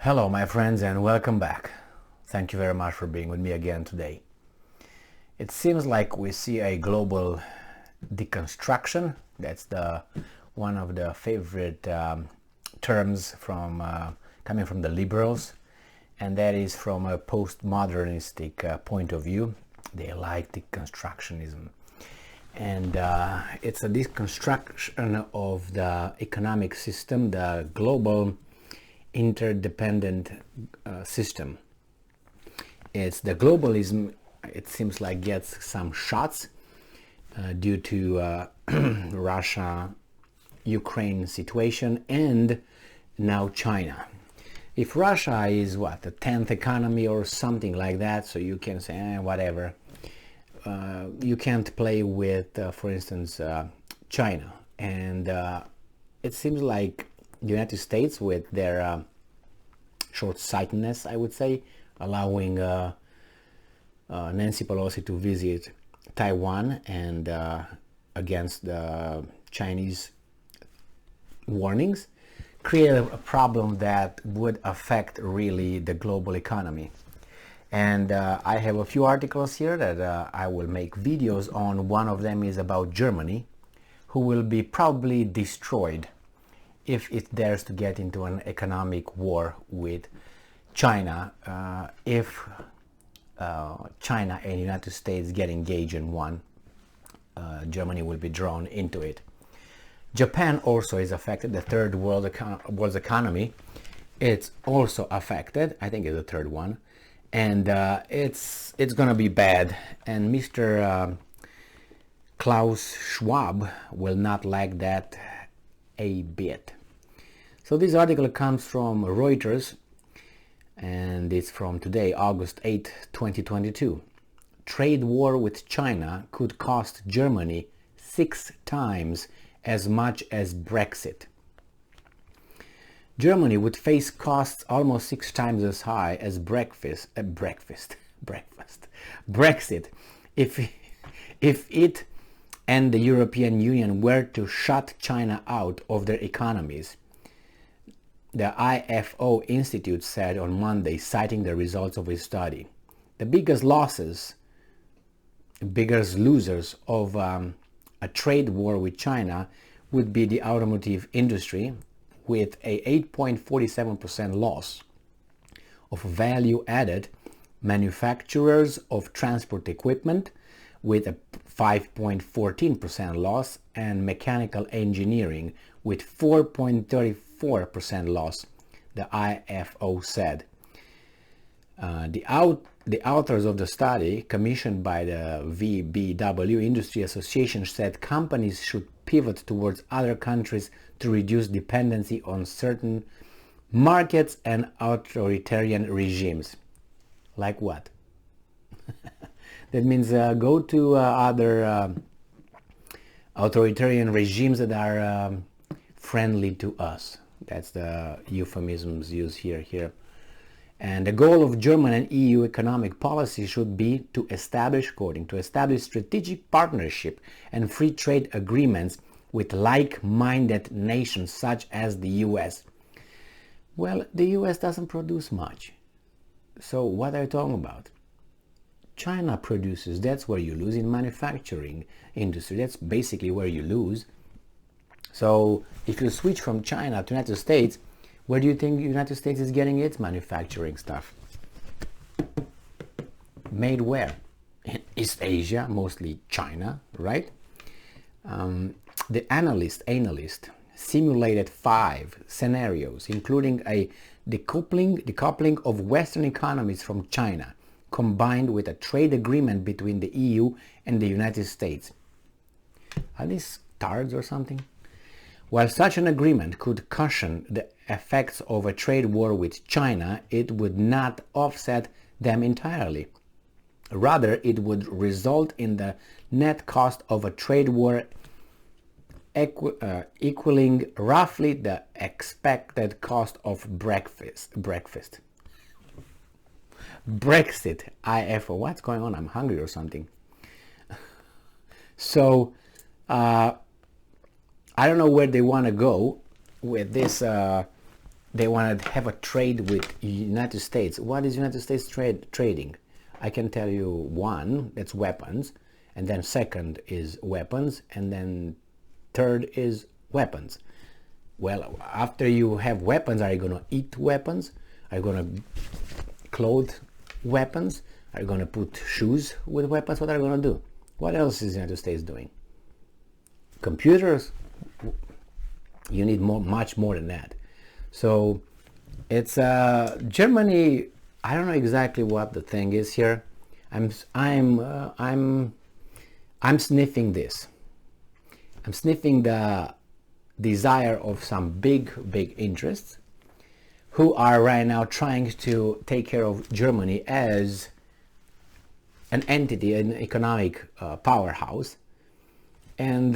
Hello my friends and welcome back. Thank you very much for being with me again today. It seems like we see a global deconstruction. That's one of the favorite terms from coming from the liberals, and that is from a postmodernistic point of view. They like deconstructionism, and it's a deconstruction of the economic system, the global interdependent system. It's the globalism, it seems like, gets some shots due to Russia-Ukraine situation and now China. If Russia is what, the 10th economy or something like that, so you can say whatever, you can't play with for instance China, and it seems like the United States, with their short-sightedness, I would say, allowing Nancy Pelosi to visit Taiwan and against the Chinese warnings, created a problem that would affect really the global economy. And I have a few articles here that I will make videos on. One of them is about Germany, who will be probably destroyed if it dares to get into an economic war with China, if China and the United States get engaged in one, Germany will be drawn into it. Japan also is affected, the third world's economy. It's also affected, I think it's the third one, and it's gonna be bad, and Mr. Klaus Schwab will not like that a bit. So this article comes from Reuters, and it's from today, August 8, 2022. Trade war with China could cost Germany 6 times as much as Brexit. Germany would face costs almost 6 times as high as Brexit if it and the European Union were to shut China out of their economies, the IFO Institute said on Monday, citing the results of a study. The biggest losers of a trade war with China would be the automotive industry, with a 8.47% loss, of value added manufacturers of transport equipment with a 5.14% loss, and mechanical engineering with 4.34% loss, the IFO said. The authors of the study, commissioned by the VBW Industry Association, said companies should pivot towards other countries to reduce dependency on certain markets and authoritarian regimes. Like what? That means go to other authoritarian regimes that are friendly to us. That's the euphemisms used here. And the goal of German and EU economic policy should be to establish strategic partnership and free trade agreements with like-minded nations such as the US. Well, the US doesn't produce much. So what are you talking about? China produces, that's where you lose. In manufacturing industry, that's basically where you lose. So if you switch from China to United States, where do you think the United States is getting its manufacturing stuff? Made where? In East Asia, mostly China, right? The analyst simulated 5 scenarios, including a decoupling of Western economies from China, combined with a trade agreement between the EU and the United States. Are these cards or something? While such an agreement could cushion the effects of a trade war with China, it would not offset them entirely. Rather, it would result in the net cost of a trade war equaling roughly the expected cost of Brexit. IFO. What's going on? I'm hungry or something. So, I don't know where they want to go with this they want to have a trade with United States. What is United States trading? I can tell you one, that's weapons, and then second is weapons, and then third is weapons. Well, after you have weapons, are you going to eat weapons? Are you going to clothe weapons? Are you going to put shoes with weapons? What are you going to do? What else is the United States doing? Computers? You need much more than that. So it's Germany. I don't know exactly what the thing is here. I'm sniffing this. I'm sniffing the desire of some big interests who are right now trying to take care of Germany as an entity, an economic powerhouse, and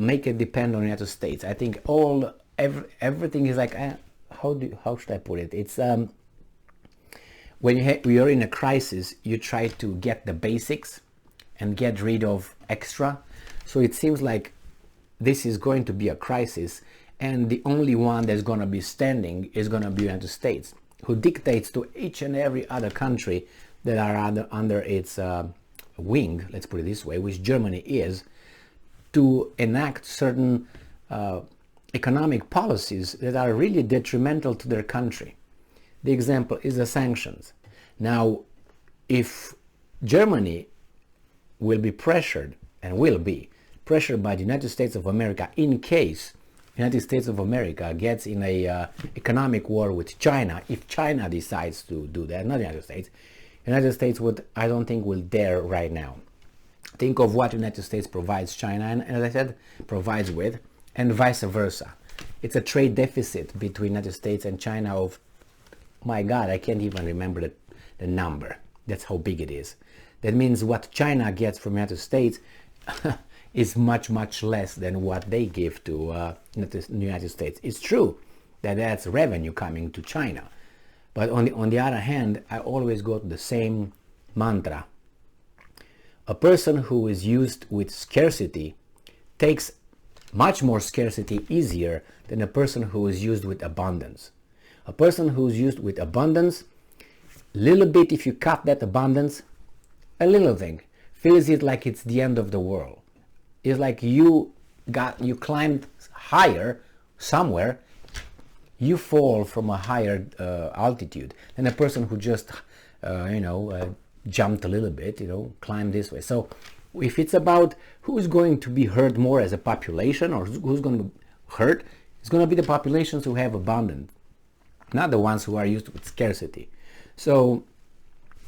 make it depend on the United States. I think everything is like, how should I put it? It's when you're in a crisis, you try to get the basics and get rid of extra. So it seems like this is going to be a crisis, and the only one that's going to be standing is going to be the United States, who dictates to each and every other country that are under its wing, let's put it this way, which Germany is, to enact certain economic policies that are really detrimental to their country. The example is the sanctions. Now, if Germany will be pressured, and will be pressured by the United States of America in case the United States of America gets in a economic war with China, if China decides to do that, not the United States would, I don't think, will dare right now. Think of what the United States provides China, and as I said, provides with, and vice versa. It's a trade deficit between the United States and China of, my God, I can't even remember the number. That's how big it is. That means what China gets from the United States is much less than what they give to the United States. It's true that that's revenue coming to China. But on the other hand, I always go to the same mantra. A person who is used with scarcity takes much more scarcity easier than a person who is used with abundance. A person who is used with abundance, little bit, if you cut that abundance, a little thing, feels it like it's the end of the world. It's like you climbed higher somewhere, you fall from a higher altitude than a person who just jumped a little bit, climbed this way. So if it's about who's going to be hurt more as a population, or who's going to hurt, it's going to be the populations who have abundance, not the ones who are used with scarcity. So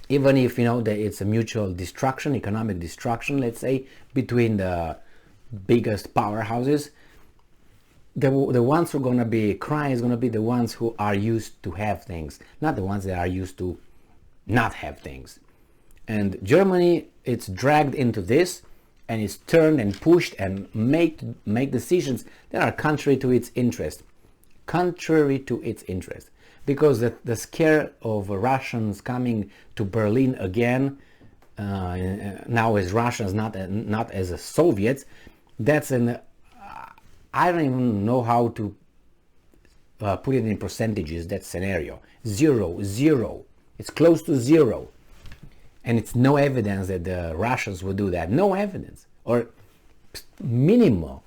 even if that it's a mutual destruction, economic destruction, let's say, between the biggest powerhouses, the ones who are going to be crying is going to be the ones who are used to have things, not the ones that are used to not have things. And Germany, it's dragged into this, and it's turned and pushed and make decisions that are contrary to its interest. Because the scare of Russians coming to Berlin again, now as Russians, not as a Soviets, that's I don't even know how to put it in percentages, that scenario. Zero. It's close to zero. And it's no evidence that the Russians will do that. No evidence, or minimal.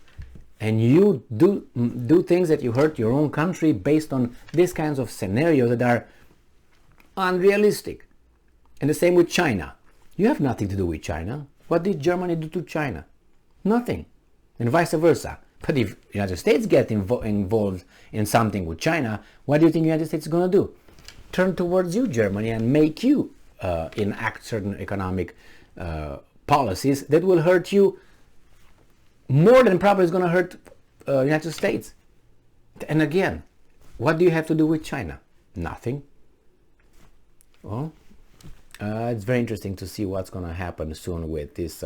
And you do things that you hurt your own country based on these kinds of scenarios that are unrealistic. And the same with China. You have nothing to do with China. What did Germany do to China? Nothing. And vice versa. But if the United States get involved in something with China, what do you think the United States is going to do? Turn towards you, Germany, and make you enact certain economic policies that will hurt you more than probably is going to hurt the United States. And again, what do you have to do with China? Nothing. Well, it's very interesting to see what's going to happen soon with this.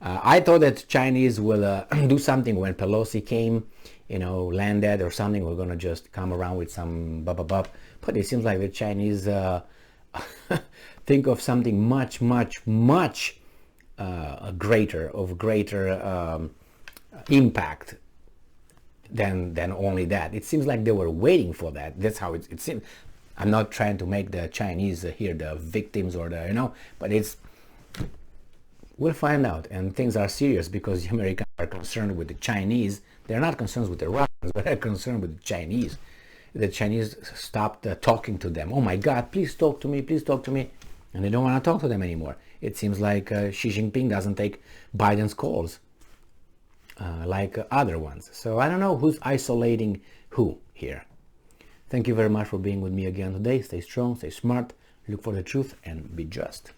I thought that Chinese will do something when Pelosi came, landed or something. We're going to just come around with some blah. But it seems like the Chinese think of something much greater impact than only that. It seems like they were waiting for that. That's how it seems. I'm not trying to make the Chinese here the victims or the, but we'll find out. And things are serious because the Americans are concerned with the Chinese. They're not concerned with the Russians, but they're concerned with the Chinese. The Chinese stopped talking to them. Oh my God, please talk to me, please talk to me. And they don't want to talk to them anymore. It seems like Xi Jinping doesn't take Biden's calls like other ones. So I don't know who's isolating who here. Thank you very much for being with me again today. Stay strong, stay smart, look for the truth, and be just.